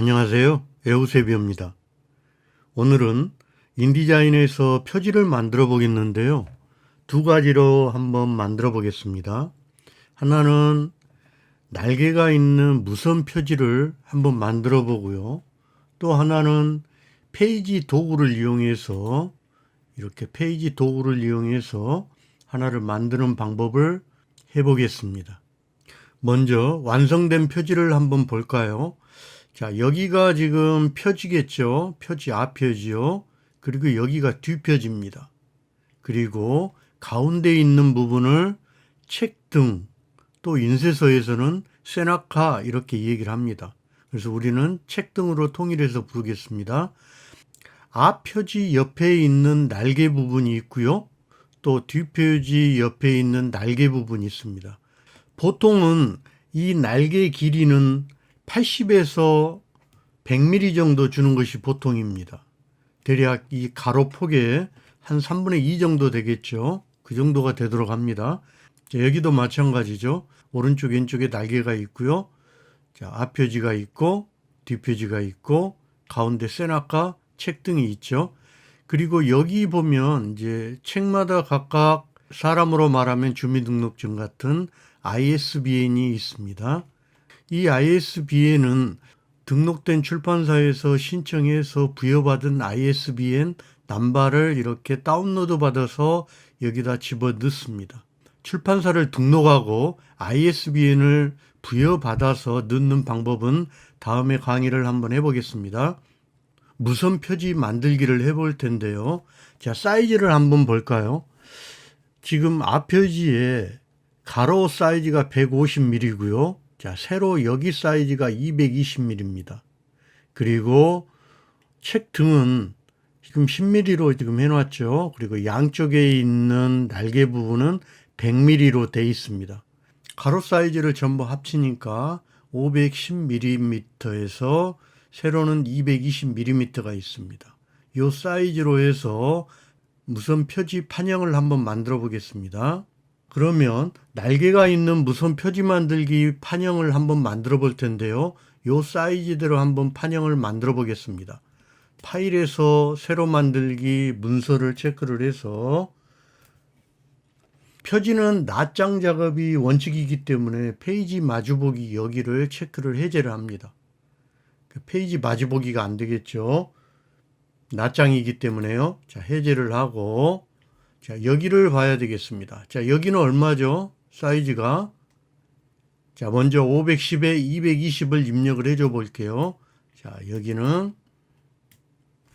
안녕하세요. 에우세비오입니다. 오늘은 인디자인에서 표지를 만들어 보겠는데요. 두 가지로 한번 만들어 보겠습니다. 하나는 날개가 있는 무선 표지를 한번 만들어 보고요. 또 하나는 페이지 도구를 이용해서 이렇게 페이지 도구를 이용해서 하나를 만드는 방법을 해 보겠습니다. 먼저 완성된 표지를 한번 볼까요? 자, 여기가 지금 표지겠죠. 표지 앞표지요. 그리고 여기가 뒷표지입니다. 그리고 가운데 있는 부분을 책등, 또 인쇄소에서는 세나카 이렇게 얘기를 합니다. 그래서 우리는 책등으로 통일해서 부르겠습니다. 앞표지 옆에 있는 날개 부분이 있고요. 또 뒷표지 옆에 있는 날개 부분이 있습니다. 보통은 이 날개 길이는 80에서 100mm 정도 주는 것이 보통입니다. 대략 이 가로폭에 한 3분의 2 정도 되겠죠. 그 정도가 되도록 합니다. 자, 여기도 마찬가지죠. 오른쪽 왼쪽에 날개가 있고요. 자, 앞표지가 있고 뒷표지가 있고 가운데 세나카 책등이 있죠. 그리고 여기 보면 이제 책마다 각각 사람으로 말하면 주민등록증 같은 ISBN이 있습니다. 이 ISBN은 등록된 출판사에서 신청해서 부여받은 ISBN 남바를 이렇게 다운로드 받아서 여기다 집어 넣습니다. 출판사를 등록하고 ISBN을 부여받아서 넣는 방법은 다음에 강의를 한번 해보겠습니다. 무선 표지 만들기를 해볼 텐데요. 자, 사이즈를 한번 볼까요? 지금 앞표지에 가로 사이즈가 150mm고요. 자, 세로 여기 사이즈가 220mm입니다. 그리고 책 등은 지금 10mm로 지금 해놨죠. 그리고 양쪽에 있는 날개 부분은 100mm로 되어 있습니다. 가로 사이즈를 전부 합치니까 510mm에서 세로는 220mm가 있습니다. 이 사이즈로 해서 무선 표지 판형을 한번 만들어 보겠습니다. 그러면 날개가 있는 무선 표지 만들기 판형을 한번 만들어 볼 텐데요. 이 사이즈대로 한번 판형을 만들어 보겠습니다. 파일에서 새로 만들기 문서를 체크를 해서 표지는 낱장 작업이 원칙이기 때문에 페이지 마주보기 여기를 체크를 해제를 합니다. 페이지 마주보기가 안 되겠죠. 낱장이기 때문에요. 자, 해제를 하고 자, 여기를 봐야 되겠습니다. 자, 여기는 얼마죠? 사이즈가. 자, 먼저 510에 220을 입력을 해줘 볼게요. 자, 여기는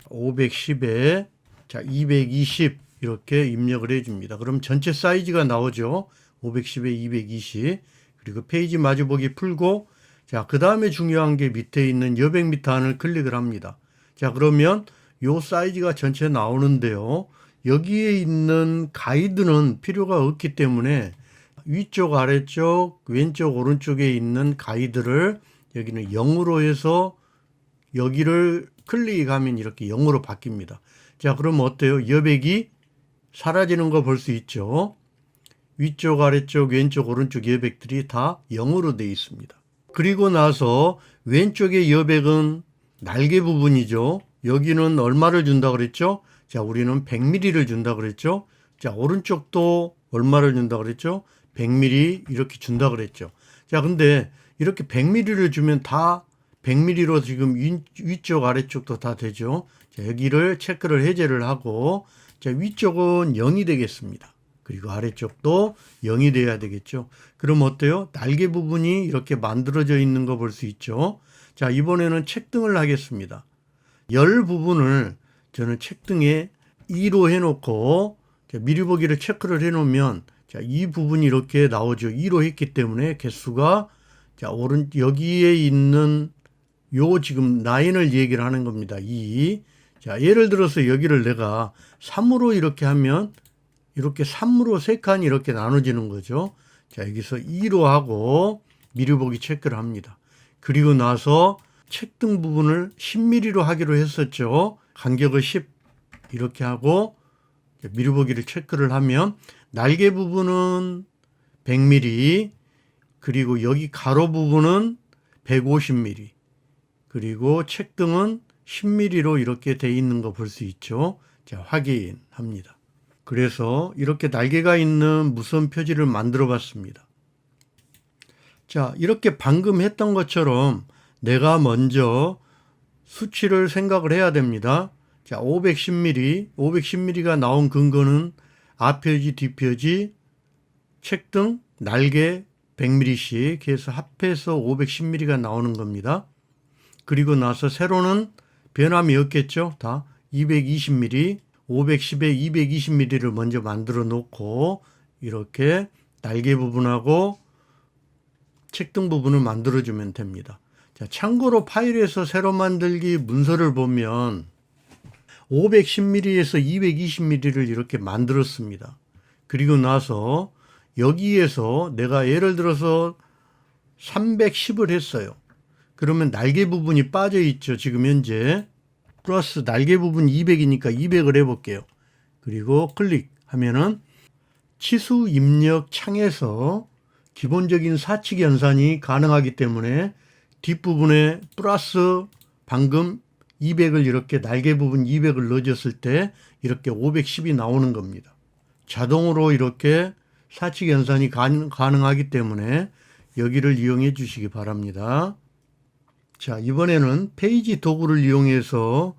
510에 자, 220 이렇게 입력을 해줍니다. 그럼 전체 사이즈가 나오죠. 510에 220. 그리고 페이지 마주보기 풀고 자, 그 다음에 중요한 게 밑에 있는 여백 미터 안을 클릭을 합니다. 자, 그러면 요 사이즈가 전체 나오는데요. 여기에 있는 가이드는 필요가 없기 때문에 위쪽, 아래쪽, 왼쪽, 오른쪽에 있는 가이드를 여기는 0으로 해서 여기를 클릭하면 이렇게 0으로 바뀝니다. 자, 그럼 어때요? 여백이 사라지는 거 볼 수 있죠. 위쪽, 아래쪽, 왼쪽, 오른쪽 여백들이 다 0으로 되어 있습니다. 그리고 나서 왼쪽의 여백은 날개 부분이죠. 여기는 얼마를 준다 그랬죠? 자, 우리는 100mm를 준다 그랬죠? 자, 오른쪽도 얼마를 준다 그랬죠? 100mm 이렇게 준다 그랬죠. 자, 근데 이렇게 100mm를 주면 다 100mm로 지금 위쪽 아래쪽도 다 되죠. 자, 여기를 체크를 해제를 하고 자, 위쪽은 0이 되겠습니다. 그리고 아래쪽도 0이 돼야 되겠죠. 그럼 어때요? 날개 부분이 이렇게 만들어져 있는 거 볼 수 있죠. 자, 이번에는 책등을 하겠습니다. 열 부분을 저는 책등에 2로 해놓고 미리 보기를 체크를 해놓으면 자, 이 부분이 이렇게 나오죠. 2로 했기 때문에 개수가 자, 여기에 있는 요 지금 라인을 얘기를 하는 겁니다. 2. 자, 예를 들어서 여기를 내가 3으로 이렇게 하면 이렇게 3으로 3칸이 이렇게 나눠지는 거죠. 자, 여기서 2로 하고 미리 보기 체크를 합니다. 그리고 나서 책등 부분을 10mm로 하기로 했었죠. 간격을 10 이렇게 하고 미리 보기를 체크를 하면 날개 부분은 100mm 그리고 여기 가로 부분은 150mm 그리고 책등은 10mm로 이렇게 돼 있는 거 볼 수 있죠. 자, 확인합니다. 그래서 이렇게 날개가 있는 무선 표지를 만들어 봤습니다. 자, 이렇게 방금 했던 것처럼 내가 먼저 수치를 생각을 해야 됩니다. 자, 510mm가 나온 근거는 앞표지, 뒷표지, 책등, 날개 100mm씩 해서 합해서 510mm가 나오는 겁니다. 그리고 나서 세로는 변함이 없겠죠. 다 220mm, 510에 220mm를 먼저 만들어 놓고 이렇게 날개 부분하고 책등 부분을 만들어주면 됩니다. 자, 참고로 파일에서 세로 만들기 문서를 보면 510mm에서 220mm를 이렇게 만들었습니다. 그리고 나서 여기에서 내가 예를 들어서 310을 했어요. 그러면 날개 부분이 빠져 있죠. 지금 현재 플러스 날개 부분 200이니까 200을 해볼게요. 그리고 클릭하면은 치수 입력 창에서 기본적인 사칙 연산이 가능하기 때문에 뒷부분에 플러스 방금 200을 이렇게 날개 부분 200을 넣어줬을 때 이렇게 510이 나오는 겁니다. 자동으로 이렇게 사칙 연산이 가능하기 때문에 여기를 이용해 주시기 바랍니다. 자, 이번에는 페이지 도구를 이용해서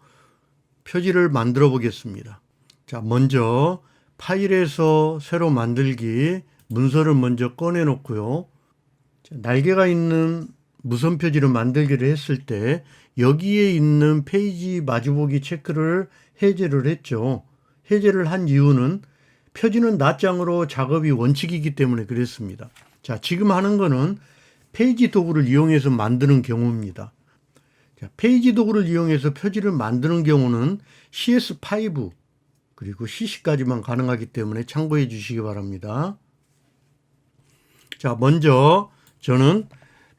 표지를 만들어 보겠습니다. 자, 먼저 파일에서 새로 만들기 문서를 먼저 꺼내 놓고요. 자, 날개가 있는 무선 표지를 만들기를 했을 때 여기에 있는 페이지 마주보기 체크를 해제를 했죠. 해제를 한 이유는 표지는 낱장으로 작업이 원칙이기 때문에 그랬습니다. 자, 지금 하는 거는 페이지 도구를 이용해서 만드는 경우입니다. 자, 페이지 도구를 이용해서 표지를 만드는 경우는 CS5 그리고 CC까지만 가능하기 때문에 참고해 주시기 바랍니다. 자, 먼저 저는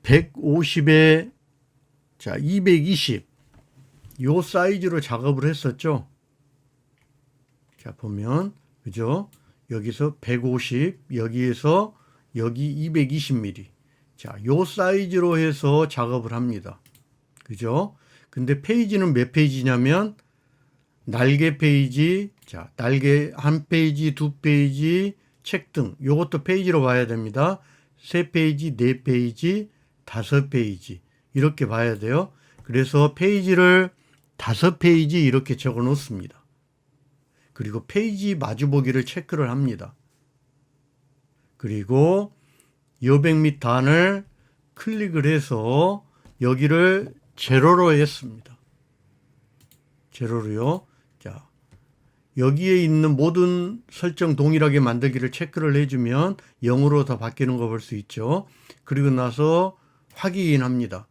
150에 자, 220 요 사이즈로 작업을 했었죠. 자, 보면 그죠? 여기서 150 여기에서 여기 220mm. 자, 요 사이즈로 해서 작업을 합니다. 그죠? 근데 페이지는 몇 페이지냐면 날개 페이지, 자, 날개 한 페이지, 두 페이지, 책등. 요것도 페이지로 봐야 됩니다. 세 페이지, 네 페이지, 다섯 페이지. 이렇게 봐야 돼요. 그래서 페이지를 5페이지 이렇게 적어 놓습니다. 그리고 페이지 마주보기를 체크를 합니다. 그리고 여백밑 단을 클릭을 해서 여기를 제로로 했습니다. 제로로요. 자, 여기에 있는 모든 설정 동일하게 만들기를 체크를 해주면 0으로 다 바뀌는 거 볼 수 있죠. 그리고 나서 확인합니다.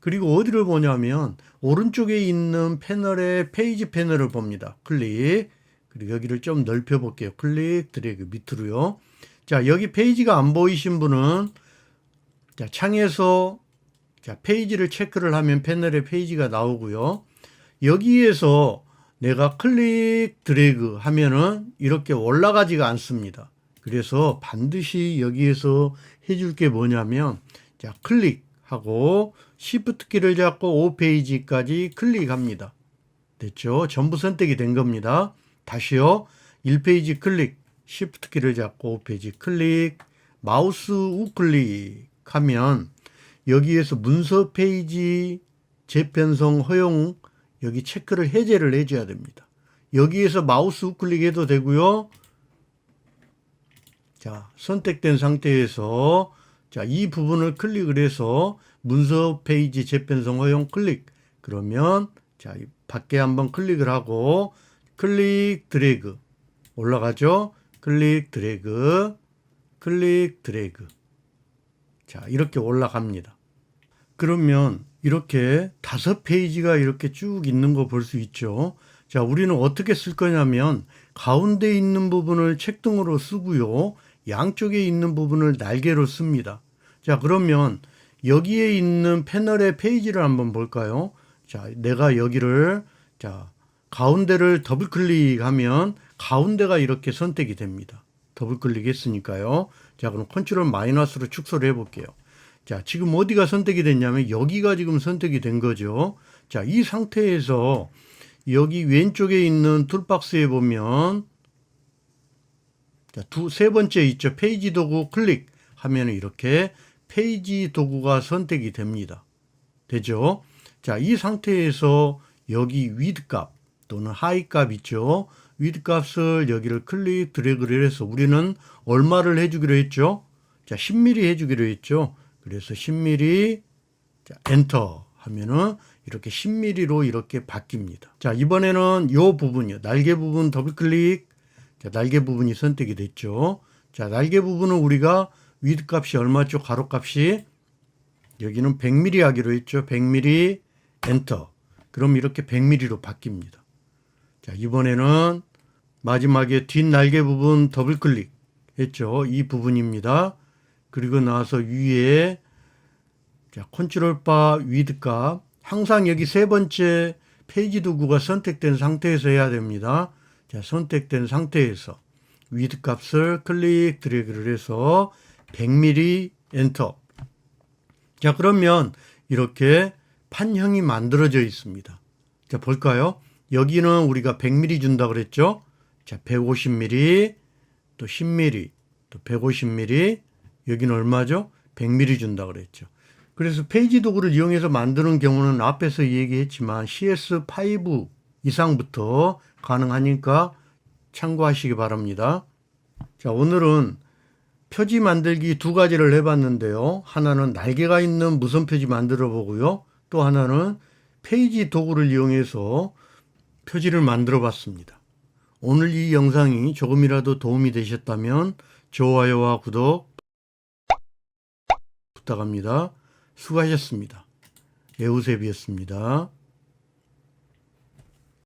그리고 어디를 보냐면 오른쪽에 있는 패널의 페이지 패널을 봅니다. 클릭. 그리고 여기를 좀 넓혀 볼게요. 클릭, 드래그 밑으로요. 자, 여기 페이지가 안 보이신 분은 자, 창에서 자, 페이지를 체크를 하면 패널에 페이지가 나오고요. 여기에서 내가 클릭, 드래그 하면은 이렇게 올라가지가 않습니다. 그래서 반드시 여기에서 해줄 게 뭐냐면 자, 클릭하고 Shift 키를 잡고 5페이지까지 클릭합니다. 됐죠? 전부 선택이 된 겁니다. 다시요. 1페이지 클릭, Shift 키를 잡고 5페이지 클릭, 마우스 우클릭하면 여기에서 문서 페이지 재편성 허용 여기 체크를 해제를 해줘야 됩니다. 여기에서 마우스 우클릭해도 되고요. 자, 선택된 상태에서 자, 이 부분을 클릭을 해서 문서 페이지 재편성 허용 클릭. 그러면 자, 밖에 한번 클릭을 하고 클릭 드래그 올라가죠. 클릭 드래그 클릭 드래그. 자, 이렇게 올라갑니다. 그러면 이렇게 5페이지가 이렇게 쭉 있는 거 볼 수 있죠. 자, 우리는 어떻게 쓸 거냐면 가운데 있는 부분을 책등으로 쓰고요. 양쪽에 있는 부분을 날개로 씁니다. 자, 그러면 여기에 있는 패널의 페이지를 한번 볼까요? 자, 내가 여기를 자, 가운데를 더블 클릭하면 가운데가 이렇게 선택이 됩니다. 더블 클릭했으니까요. 자, 그럼 컨트롤 마이너스로 축소를 해 볼게요. 자, 지금 어디가 선택이 됐냐면 여기가 지금 선택이 된 거죠. 자, 이 상태에서 여기 왼쪽에 있는 툴박스에 보면 자, 세 번째 있죠. 페이지 도구 클릭하면 이렇게 페이지 도구가 선택이 됩니다. 되죠? 자, 이 상태에서 여기 위드 값 또는 하이 값 있죠. 위드 값을 여기를 클릭 드래그를 해서 우리는 얼마를 해주기로 했죠? 자, 10mm 해주기로 했죠. 그래서 10mm 자, 엔터 하면은 이렇게 10mm로 이렇게 바뀝니다. 자, 이번에는 요 부분이요. 날개 부분 더블 클릭. 자, 날개 부분이 선택이 됐죠. 자, 날개 부분은 우리가 위드 값이 얼마죠? 가로 값이 여기는 100mm 하기로 했죠. 100mm 엔터. 그럼 이렇게 100mm로 바뀝니다. 자, 이번에는 마지막에 뒷날개 부분 더블 클릭 했죠. 이 부분입니다. 그리고 나서 위에 자, 컨트롤 바 위드 값 항상 여기 세 번째 페이지 도구가 선택된 상태에서 해야 됩니다. 자, 선택된 상태에서 위드 값을 클릭 드래그를 해서 100mm 엔터. 자, 그러면 이렇게 판형이 만들어져 있습니다. 자, 볼까요? 여기는 우리가 100mm 준다 그랬죠? 자, 150mm, 또 10mm, 또 150mm, 여기는 얼마죠? 100mm 준다 그랬죠. 그래서 페이지 도구를 이용해서 만드는 경우는 앞에서 얘기했지만 CS5 이상부터 가능하니까 참고하시기 바랍니다. 자, 오늘은 표지 만들기 두 가지를 해봤는데요. 하나는 날개가 있는 무선 표지 만들어 보고요. 또 하나는 페이지 도구를 이용해서 표지를 만들어 봤습니다. 오늘 이 영상이 조금이라도 도움이 되셨다면 좋아요와 구독 부탁합니다. 수고하셨습니다. 에우셉이었습니다.